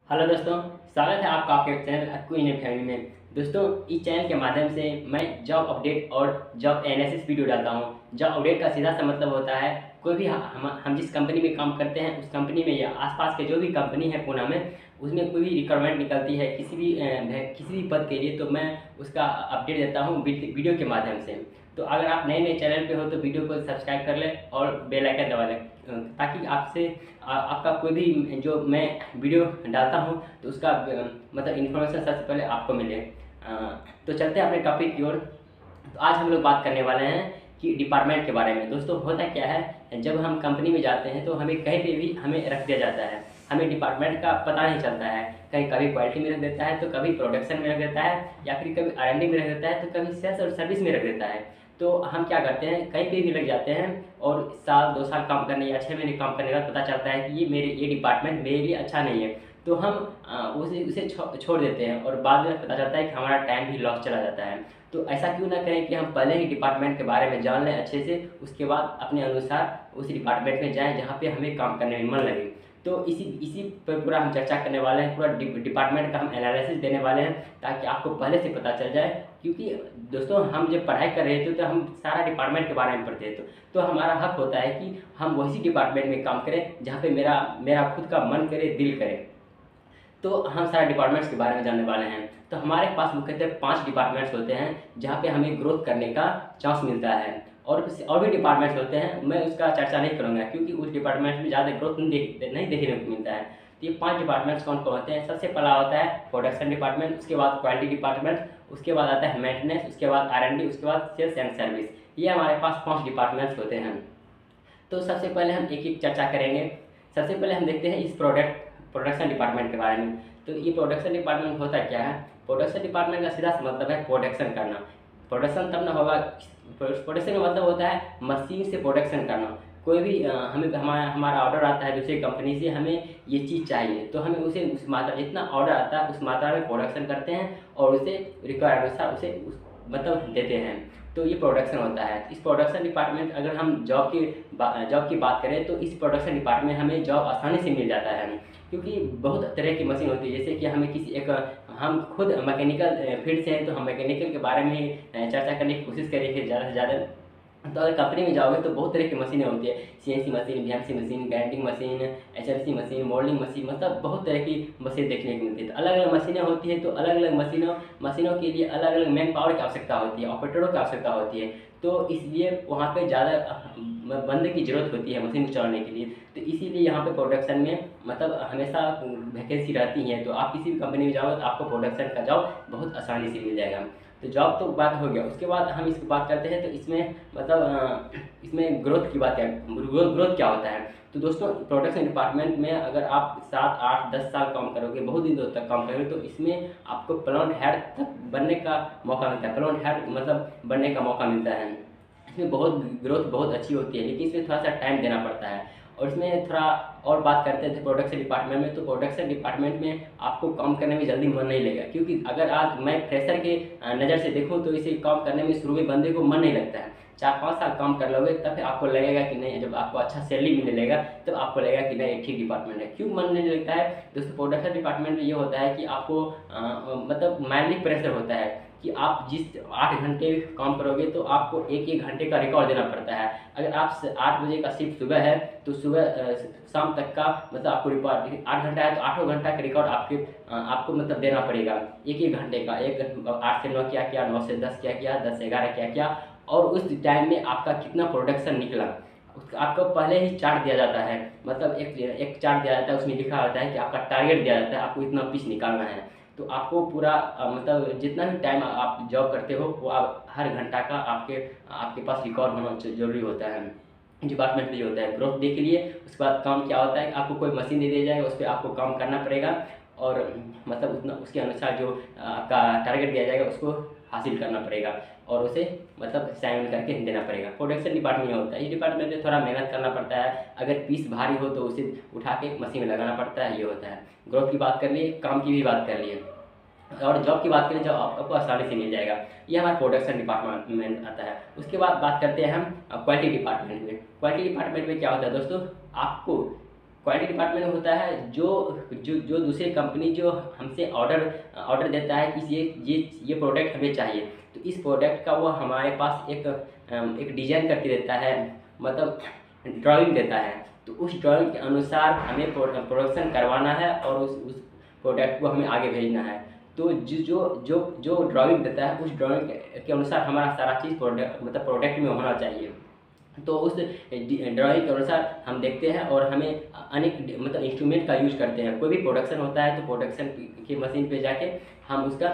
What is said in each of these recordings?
Hello दोस्तों, स्वागत है आपका आपके चैनल अक्कू इंडियन फैमिली में। दोस्तों, इस चैनल के माध्यम से मैं जॉब अपडेट और जॉब एनालिसिस वीडियो डालता हूं। जॉब अपडेट का सीधा सा मतलब होता है कोई भी हम जिस कंपनी में काम करते हैं उस कंपनी में या आसपास के जो भी कंपनी है पुणे में, उसमें कोई भी रिक्वायरमेंट निकलती है किसी भी पद के लिए, तो मैं उसका अपडेट देता हूँ वीडियो के माध्यम से। तो अगर आप नए नए चैनल पे हो तो वीडियो को सब्सक्राइब कर लें और बेल आइकन दबा लें, ताकि आपका कोई भी जो मैं वीडियो डालता हूँ तो उसका मतलब इन्फॉर्मेशन सबसे पहले आपको मिले। तो चलते हैं अपने टॉपिक की ओर। तो आज हम लोग बात करने वाले हैं कि डिपार्टमेंट के बारे में। दोस्तों, होता क्या है, जब हम कंपनी में जाते हैं तो हमें कहीं पे भी हमें रख दिया जाता है, हमें डिपार्टमेंट का पता नहीं चलता है। कहीं कभी क्वालिटी में रख देता है, तो कभी प्रोडक्शन में रख देता है, या फिर कभी R&D में रख देता है, तो कभी सेल्स और सर्विस में रख देता है। तो हम क्या करते हैं, कहीं पे भी लग जाते हैं और साल 2 साल काम करने या 6 महीने काम करने का पता चलता है कि ये डिपार्टमेंट मेरे लिए अच्छा नहीं है, तो हम उसे छोड़ देते हैं और बाद में पता चलता है कि हमारा टाइम भी लॉस चला जाता है। तो ऐसा क्यों ना करें कि हम पहले ही डिपार्टमेंट के बारे में जान लें अच्छे से, उसके बाद अपने अनुसार उस डिपार्टमेंट में जाएँ जहाँ पे हमें काम करने में मन लगे। तो इसी इसी पर पूरा हम चर्चा करने वाले हैं, पूरा डिपार्टमेंट का हम एनालिसिस देने वाले हैं, ताकि आपको पहले से पता चल जाए। क्योंकि दोस्तों, हम जब पढ़ाई कर रहे थे तो हम सारा डिपार्टमेंट के बारे में पढ़ते थे, तो हमारा हक होता है कि हम वैसी डिपार्टमेंट में काम करें जहाँ पे मेरा मेरा खुद का मन करे, दिल करे। तो हम सारे डिपार्टमेंट्स के बारे में जानने वाले हैं। तो हमारे पास मुख्यतः 5 डिपार्टमेंट्स होते हैं जहाँ पे हमें ग्रोथ करने का चांस मिलता है, और भी डिपार्टमेंट्स होते हैं, मैं उसका चर्चा नहीं करूँगा क्योंकि उस डिपार्टमेंट में ज़्यादा ग्रोथ नहीं देखने को मिलता है। तो ये 5 डिपार्टमेंट्स कौन कौन होते हैं? सबसे पहला होता है प्रोडक्शन डिपार्टमेंट, उसके बाद क्वालिटी डिपार्टमेंट, उसके बाद आता है मेंटेनेंस, उसके बाद R&D, उसके बाद सेल्स एंड सर्विस। ये हमारे पास 5 डिपार्टमेंट्स होते हैं। तो सबसे पहले हम एक एक चर्चा करेंगे। सबसे पहले हम देखते हैं इस प्रोडक्शन डिपार्टमेंट के बारे में। तो ये प्रोडक्शन डिपार्टमेंट होता क्या है? प्रोडक्शन डिपार्टमेंट का सीधा मतलब है प्रोडक्शन करना। प्रोडक्शन तब ना होगा, प्रोडक्शन का मतलब होता है मशीन से प्रोडक्शन करना। कोई भी हमें हमारा ऑर्डर आता है दूसरी कंपनी से, हमें ये चीज़ चाहिए, तो हमें उसे उस मात्रा, जितना ऑर्डर आता है उस मात्रा में प्रोडक्शन करते हैं और उसे रिक्वायर अनुसार मतलब देते हैं। तो ये प्रोडक्शन होता है। इस प्रोडक्शन डिपार्टमेंट, अगर हम जॉब की बात करें तो इस प्रोडक्शन डिपार्टमेंट में हमें जॉब आसानी से मिल जाता है, क्योंकि बहुत तरह की मशीन होती है। जैसे कि हमें हम खुद मैकेनिकल फील्ड से हैं, तो हम मैकेनिकल के बारे में चर्चा करने की कोशिश करेंगे ज़्यादा से ज़्यादा। तो अगर कंपनी में जाओगे तो बहुत तरह की मशीनें होती है, CNC machine, VMC machine, grinding machine, HLC machine, moulding machine, मतलब बहुत तरह की मशीन देखने को मिलती है। तो अलग अलग मशीनें होती हैं, तो अलग अलग मशीनों के लिए अलग अलग मैन पावर की आवश्यकता होती है, ऑपरेटरों की आवश्यकता होती है। तो इसलिए वहाँ पे ज़्यादा बंदे की ज़रूरत होती है मशीन को चलाने के लिए। तो इसीलिए यहाँ पे प्रोडक्शन में मतलब हमेशा वैकेंसी रहती हैं। तो आप किसी भी कंपनी में जाओगे तो आपको प्रोडक्शन का जॉब बहुत आसानी से मिल जाएगा। तो जॉब तो बात हो गया। उसके बाद हम इसकी बात करते हैं, तो इसमें मतलब इसमें ग्रोथ की बात है। ग्रोथ क्या होता है? तो दोस्तों, प्रोडक्शन डिपार्टमेंट में अगर आप 7, 8, 10 साल काम करोगे, बहुत दिन तक काम करोगे, तो इसमें आपको प्लांट हेड तक बनने का मौका मिलता है। प्लांट हेड मतलब बनने का मौका मिलता है। इसमें बहुत ग्रोथ बहुत अच्छी होती है, लेकिन इसमें थोड़ा सा टाइम देना पड़ता है। और इसमें थोड़ा और बात करते थे प्रोडक्शन डिपार्टमेंट में, तो प्रोडक्शन डिपार्टमेंट में आपको काम करने में जल्दी मन नहीं लगेगा, क्योंकि अगर आज मैं फ्रेशर के नज़र से देखूं तो इसे काम करने में शुरू में बंदे को मन नहीं लगता है। 4-5 साल काम कर लोगे तब फिर आपको लगेगा कि नहीं, जब आपको अच्छा सैलरी मिलने लगेगा तब आपको लगेगा कि नहीं, ठीक डिपार्टमेंट है। क्यों मन नहीं लगता है? दोस्तों, प्रोडक्शन डिपार्टमेंट में ये होता है कि आपको मतलब माइंडली प्रेशर होता है कि आप जिस 8 घंटे काम करोगे तो आपको एक एक घंटे का रिकॉर्ड देना पड़ता है। अगर आप 8 बजे का शिफ्ट सुबह है तो सुबह शाम तक का मतलब आपको रिकॉर्ड 8 घंटा है, तो 8 घंटा का रिकॉर्ड आपको मतलब देना पड़ेगा। एक एक घंटे का, 8 से 9 क्या किया, 9 से 10 क्या किया, 10 से 11 क्या किया, और उस टाइम में आपका कितना प्रोडक्शन निकला आपको पहले ही चार्ट दिया जाता है। मतलब एक चार्ट दिया जाता है, उसमें लिखा होता है कि आपका टारगेट दिया जाता है, आपको इतना पीस निकालना है। तो आपको पूरा मतलब जितना भी टाइम आप जॉब करते हो वो आप हर घंटा का आपके पास रिकॉर्ड होना ज़रूरी होता है। डिपार्टमेंट में ये होता है ग्रोथ के लिए। उसके बाद काम क्या होता है, आपको कोई मशीन दे दी जाएगा, उस पर आपको काम करना पड़ेगा, और मतलब उतना उसके अनुसार जो आपका टारगेट दिया जाएगा उसको हासिल करना पड़ेगा, और उसे मतलब साइन करके देना पड़ेगा। प्रोडक्शन डिपार्टमेंट में होता है। इस डिपार्टमेंट में थोड़ा मेहनत करना पड़ता है, अगर पीस भारी हो तो उसे उठा के मशीन में लगाना पड़ता है, ये होता है। ग्रोथ की बात कर लिए, काम की भी बात कर लिए, और जॉब की बात करें जॉब आपको आसानी से मिल जाएगा। ये हमारा प्रोडक्शन डिपार्टमेंट आता है। उसके बाद बात करते हैं हम क्वालिटी डिपार्टमेंट में। क्वालिटी डिपार्टमेंट में क्या होता है दोस्तों, आपको क्वालिटी डिपार्टमेंट में होता है जो जो जो दूसरी कंपनी जो हमसे ऑर्डर ऑर्डर देता है कि ये प्रोडक्ट हमें चाहिए, तो इस प्रोडक्ट का वो हमारे पास एक डिज़ाइन करके देता है, मतलब ड्राइंग देता है। तो उस ड्राइंग के अनुसार हमें प्रोडक्शन करवाना है और उस प्रोडक्ट को हमें आगे भेजना है। तो जो ड्राइंग देता है उस ड्राइंग के अनुसार हमारा सारा चीज़ प्रोडक्ट में होना चाहिए। तो उस ड्राइंग के अनुसार हम देखते हैं और हमें अनेक मतलब इंस्ट्रूमेंट का यूज करते हैं। कोई भी प्रोडक्शन होता है तो प्रोडक्शन की मशीन पे जाके हम उसका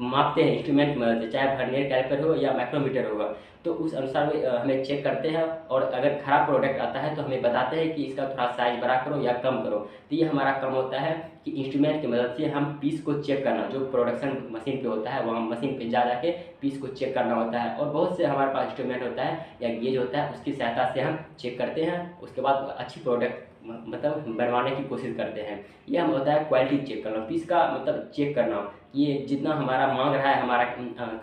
मापते हैं इंस्ट्रूमेंट की मदद से, चाहे वर्नियर कैलिपर हो या माइक्रोमीटर होगा। तो उस अनुसार हमें चेक करते हैं और अगर ख़राब प्रोडक्ट आता है तो हमें बताते हैं कि इसका थोड़ा साइज़ बड़ा करो या कम करो। तो ये हमारा काम होता है कि इंस्ट्रूमेंट की मदद से हम पीस को चेक करना, जो प्रोडक्शन मशीन पे होता है वहाँ मशीन पे जा के पीस को चेक करना होता है। और बहुत से हमारे पास इंस्ट्रूमेंट होता है या गेज होता है, उसकी सहायता से हम चेक करते हैं, उसके बाद अच्छी प्रोडक्ट मतलब बनवाने की कोशिश करते हैं। ये हम होता है क्वालिटी चेक करना, पीस का मतलब चेक करना, ये जितना हमारा मांग रहा है हमारा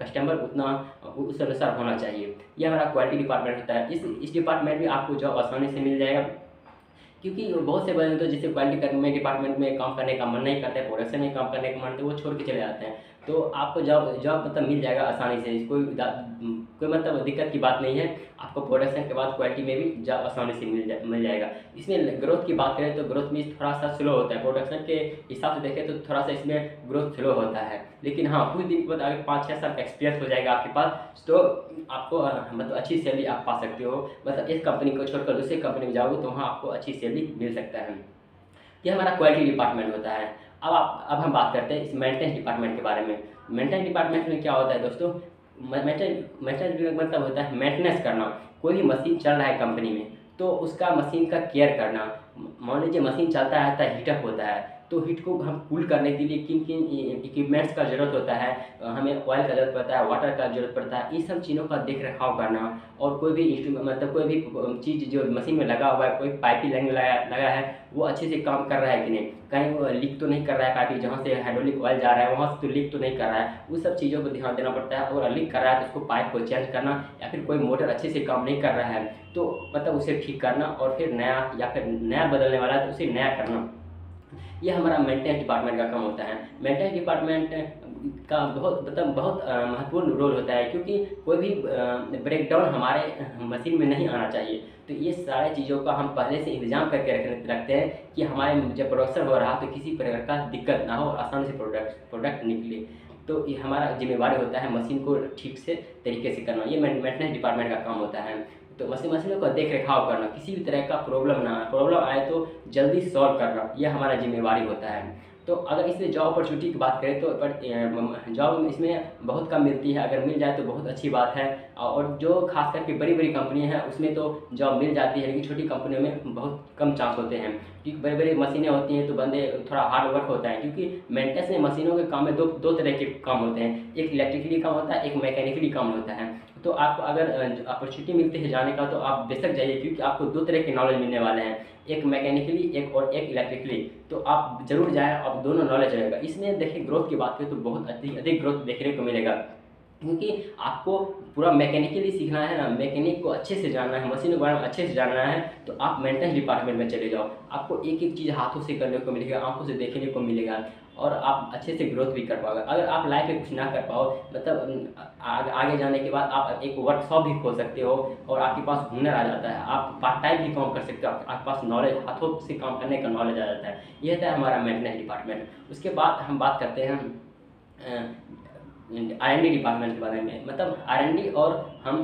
कस्टमर उतना उस अनुसार होना चाहिए। ये हमारा क्वालिटी डिपार्टमेंट होता है। इस डिपार्टमेंट में आपको जॉब आसानी से मिल जाएगा, क्योंकि बहुत से बंदे तो जैसे क्वालिटी डिपार्टमेंट में काम करने का मन नहीं करता है, प्रोडक्शन में काम करने का मन, तो वो छोड़ के चले जाते हैं। तो आपको जॉब जॉब मतलब मिल जाएगा आसानी से, कोई मतलब दिक्कत की बात नहीं है। आपको प्रोडक्शन के बाद क्वालिटी में भी जॉब आसानी से मिल जाएगा। इसमें ग्रोथ की बात करें तो ग्रोथ में थोड़ा सा स्लो होता है, प्रोडक्शन के हिसाब से देखें तो थोड़ा सा इसमें ग्रोथ स्लो होता है। लेकिन हाँ, कुछ दिन के बाद अगर 5-6 साल का एक्सपीरियंस हो जाएगा आपके पास तो आपको मतलब अच्छी सैलरी आप पा सकते हो। मतलब इस कंपनी को छोड़कर दूसरी कंपनी में जाओगे तो वहाँ आपको अच्छी सैलरी मिल सकता है। ये हमारा क्वालिटी डिपार्टमेंट होता है। अब हम बात करते हैं इस मेंटेनेंस डिपार्टमेंट के बारे में। मेंटेनेंस डिपार्टमेंट में क्या होता है दोस्तों, मेंटेनेंस मतलब होता है मेंटेनेंस करना। कोई भी मशीन चल रहा है कंपनी में तो उसका मशीन का केयर करना। मान लीजिए मशीन चलता रहता है, हीटअप होता है, तो हीट को हम कूल करने के लिए किन किन इक्विपमेंट्स का ज़रूरत होता है, हमें ऑयल का ज़रूरत पड़ता है, वाटर का ज़रूरत पड़ता है, इन सब चीज़ों का देख रखाव करना। और कोई भी इंस्ट्रूमेंट मतलब कोई भी चीज़ जो मशीन में लगा हुआ है, कोई पाइपिंग लगा है, वो अच्छे से काम कर रहा है कि नहीं, कहीं वो लीक तो नहीं कर रहा है, पाइपिंग जहाँ से हाइड्रोलिक ऑयल जा रहा है वहाँ से तो लीक तो नहीं कर रहा है। उस सब चीज़ों को ध्यान देना पड़ता है। अगर लीक कर रहा है तो उसको पाइप को चेंज करना, या फिर कोई मोटर अच्छे से काम नहीं कर रहा है तो मतलब उसे ठीक करना, और फिर नया या फिर नया बदलने वाला है तो उसे नया करना। ये हमारा मेंटेनेंस डिपार्टमेंट का काम होता है। मेंटेनेंस डिपार्टमेंट का बहुत महत्वपूर्ण रोल होता है, क्योंकि कोई भी ब्रेकडाउन हमारे मशीन में नहीं आना चाहिए। तो ये सारी चीज़ों का हम पहले से इंतजाम करके रखते हैं कि हमारे जब प्रोडक्शन हो रहा तो किसी प्रकार का दिक्कत ना हो और आसानी से प्रोडक्ट निकले। तो ये हमारा जिम्मेवारी होता है मशीन को ठीक से तरीके से करना। ये मेंटेनेंस डिपार्टमेंट का काम होता है। तो मशीनों का देख रेखाव करना, किसी भी तरह का प्रॉब्लम आए तो जल्दी सॉल्व करना, यह हमारा जिम्मेवारी होता है। तो अगर इसमें जॉब अपॉर्चुनिटी की बात करें तो जॉब इसमें बहुत कम मिलती है, अगर मिल जाए तो बहुत अच्छी बात है। और जो खास करके बड़ी बड़ी कंपनियां हैं उसमें तो जॉब मिल जाती है, लेकिन छोटी कंपनियों में बहुत कम चांस होते हैं, क्योंकि बड़ी बड़ी मशीनें होती हैं तो बंदे थोड़ा हार्ड वर्क होता है। क्योंकि मेंटेनेंस में मशीनों के काम में दो तरह के काम होते हैं, एक इलेक्ट्रिकली काम होता है, एक मैकेनिकली काम होता है। तो आपको अगर अपॉर्चुनिटी मिलती है जाने का तो आप बेशक जाइए, क्योंकि आपको दो तरह के नॉलेज मिलने वाले हैं, एक मैकेनिकली एक इलेक्ट्रिकली। तो आप जरूर जाएं, आप दोनों नॉलेज रहेगा। इसमें देखिए ग्रोथ की बात करें तो बहुत अधिक ग्रोथ देखने को मिलेगा, क्योंकि आपको पूरा मैकेनिकली सीखना है ना, मैकेनिक को अच्छे से जानना है, मशीन के बारे में अच्छे से जानना है। तो आप मेंटेनेंस डिपार्टमेंट में चले जाओ, आपको एक एक चीज़ हाथों से करने को मिलेगा, आंखों से देखने को मिलेगा, और आप अच्छे से ग्रोथ भी कर पाओगे। अगर आप लाइफ में कुछ ना कर पाओ मतलब आगे जाने के बाद आप एक वर्कशॉप भी खोल सकते हो और आपके पास हुनर आ जाता है, आप पार्ट टाइम भी काम कर सकते हो, आपके पास नॉलेज, हाथों से काम करने का नॉलेज आ जाता है। ये होता है हमारा मेंटेनेंस डिपार्टमेंट। उसके बाद हम बात करते हैं R&D डिपार्टमेंट के बारे में। मतलब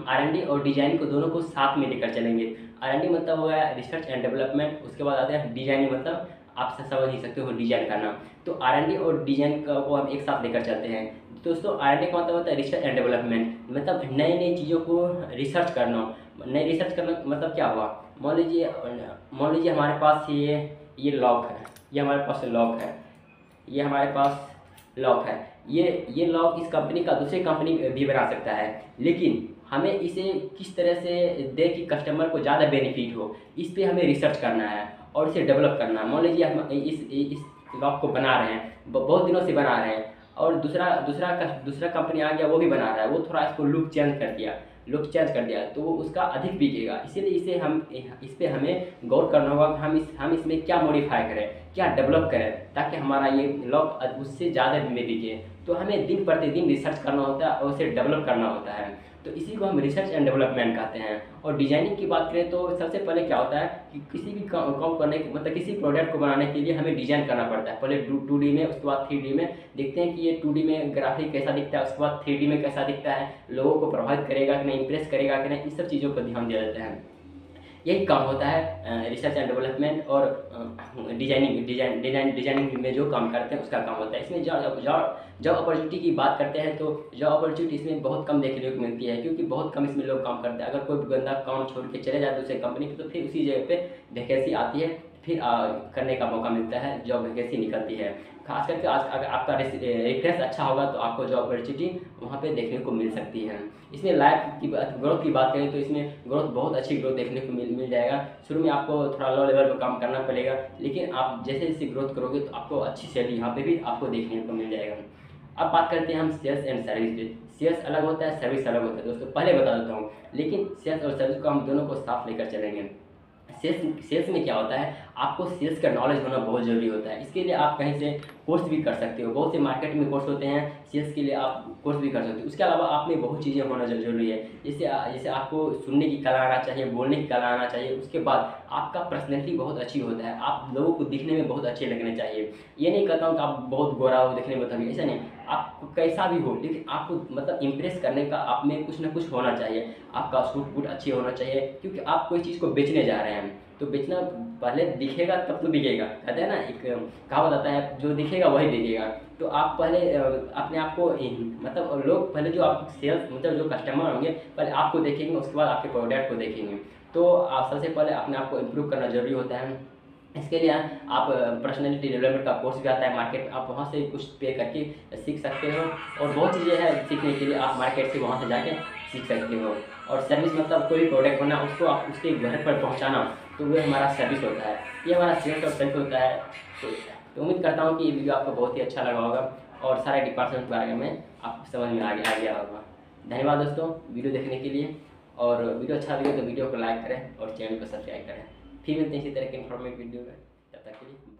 R&D और डिजाइन को दोनों को साथ में लेकर चलेंगे। R&D मतलब हो गया रिसर्च एंड डेवलपमेंट, उसके बाद आते हैं डिजाइनिंग, मतलब आप समझ ही सकते हो डिजाइन करना। तो R&D और डिजाइन को हम एक साथ लेकर चलते हैं। दोस्तों R&D का मतलब होता है रिसर्च एंड डेवलपमेंट, मतलब नई नई चीज़ों को रिसर्च करना। नई रिसर्च करना मतलब क्या हुआ, मान लीजिए हमारे पास ये लॉक है, ये हमारे पास लॉक है, ये हमारे पास लॉक है, ये लॉक इस कंपनी का दूसरी कंपनी भी बना सकता है, लेकिन हमें इसे किस तरह से दे कि कस्टमर को ज़्यादा बेनिफिट हो, इस पर हमें रिसर्च करना है और इसे डेवलप करना है। मान लीजिए हम इस लॉक को बना रहे हैं, बहुत दिनों से बना रहे हैं, और दूसरा कंपनी आ गया वो भी बना रहा है, वो थोड़ा इसको लुक चेंज कर दिया, लोग चेंज कर दिया तो वो उसका अधिक बिकेगा। इसीलिए इस पे हमें गौर करना होगा कि हम इसमें क्या मॉडिफाई करें, क्या डेवलप करें, ताकि हमारा ये ब्लॉग उससे ज़्यादा में बिके। तो हमें दिन प्रतिदिन रिसर्च करना होता है और उसे डेवलप करना होता है। तो इसी को हम रिसर्च एंड डेवलपमेंट कहते हैं। और डिजाइनिंग की बात करें तो सबसे पहले क्या होता है कि किसी भी काम करने के मतलब किसी प्रोडक्ट को बनाने के लिए हमें डिजाइन करना पड़ता है। पहले 2D में, उसके बाद 3D में देखते हैं कि ये 2D में ग्राफिक कैसा दिखता है, उसके बाद 3D में कैसा दिखता है, लोगों को प्रभावित करेगा कि नहीं, इंप्रेस करेगा कि नहीं, इन सब चीज़ों पर ध्यान दिया जाता है। यही काम होता है रिसर्च एंड डेवलपमेंट और डिजाइनिंग में जो काम करते हैं उसका काम होता है। इसमें जॉब अपॉर्चुनिटी की बात करते हैं तो जॉब अपॉर्चुनिटी इसमें बहुत कम देखने को मिलती है, क्योंकि बहुत कम इसमें लोग काम करते हैं। अगर कोई बंदा काम छोड़ के चले जाए दूसरे कंपनी पे तो फिर उसी जगह पे वैकेंसी आती है, फिर करने का मौका मिलता है, जॉब वैकेंसी निकलती है। खास करके आज अगर आपका रेफरेंस अच्छा होगा तो आपको जॉब अपॉर्चुनिटी वहाँ पे देखने को मिल सकती है। इसमें लाइफ की ग्रोथ की बात करें तो इसमें ग्रोथ बहुत अच्छी ग्रोथ देखने को मिल जाएगा। शुरू में आपको थोड़ा लो लेवल पर काम करना पड़ेगा, लेकिन आप जैसे जैसे ग्रोथ करोगे तो आपको अच्छी सैलरी यहाँ पे भी आपको देखने को मिल जाएगा। अब बात करते हैं हम सेल्स एंड सर्विस पे। सेल्स अलग होता है, सर्विस अलग होता है दोस्तों, पहले बता देता हूँ। लेकिन सेल्स और सर्विस को हम दोनों को साथ लेकर चलेंगे। सेल्स में क्या होता है, आपको सेल्स का नॉलेज होना बहुत ज़रूरी होता है। इसके लिए आप कहीं से कोर्स भी कर सकते हो, बहुत से मार्केट में कोर्स होते हैं, सेल्स के लिए आप कोर्स भी कर सकते हो। उसके अलावा आप में बहुत चीज़ें होना ज़रूरी है, जैसे आपको सुनने की कला आना चाहिए, बोलने की कला आना चाहिए। उसके बाद आपका पर्सनैलिटी बहुत अच्छी होता है, आप लोगों को दिखने में बहुत अच्छे लगने चाहिए। ये नहीं कहता हूँ कि आप बहुत गोरा हो दिखने में, तभी ऐसा नहीं, आप कैसा भी हो लेकिन आपको मतलब इम्प्रेस करने का आप में कुछ ना कुछ होना चाहिए। आपका सूट बूट अच्छी होना चाहिए, क्योंकि आप कोई चीज़ को बेचने जा रहे हैं तो बेचना पहले दिखेगा तब तो बिकेगा। कहते हैं ना, एक कहावत आता है, जो दिखेगा वही बिकेगा। तो आप पहले अपने आप को मतलब लोग पहले जो आप सेल्स मतलब जो कस्टमर होंगे पहले आपको देखेंगे, उसके बाद आपके प्रोडक्ट को देखेंगे। तो आप सबसे पहले अपने आप को इम्प्रूव करना ज़रूरी होता है। इसके लिए आप पर्सनैलिटी डेवलपमेंट का कोर्स भी आता है मार्केट, आप वहाँ से कुछ पे करके सीख सकते हो। और बहुत चीज़ें हैं सीखने के लिए, आप मार्केट से वहाँ से जाके सीख सकते हो। और सर्विस मतलब कोई भी प्रोडक्ट होना, उसको आप उसके घर पर पहुँचाना, तो वो हमारा सर्विस होता है, ये हमारा सेल्स और सर्विस होता है। तो उम्मीद करता हूँ कि ये वीडियो आपको बहुत ही अच्छा लगा होगा और सारे डिपार्टमेंट के बारे में आपको समझ में आ गया होगा। धन्यवाद दोस्तों वीडियो देखने के लिए। और वीडियो अच्छा लगे तो वीडियो को लाइक करें और चैनल को सब्सक्राइब करें। फिर मिलते हैं इसी तरह के इन्फॉर्मेटिव वीडियो में, तब तक के लिए।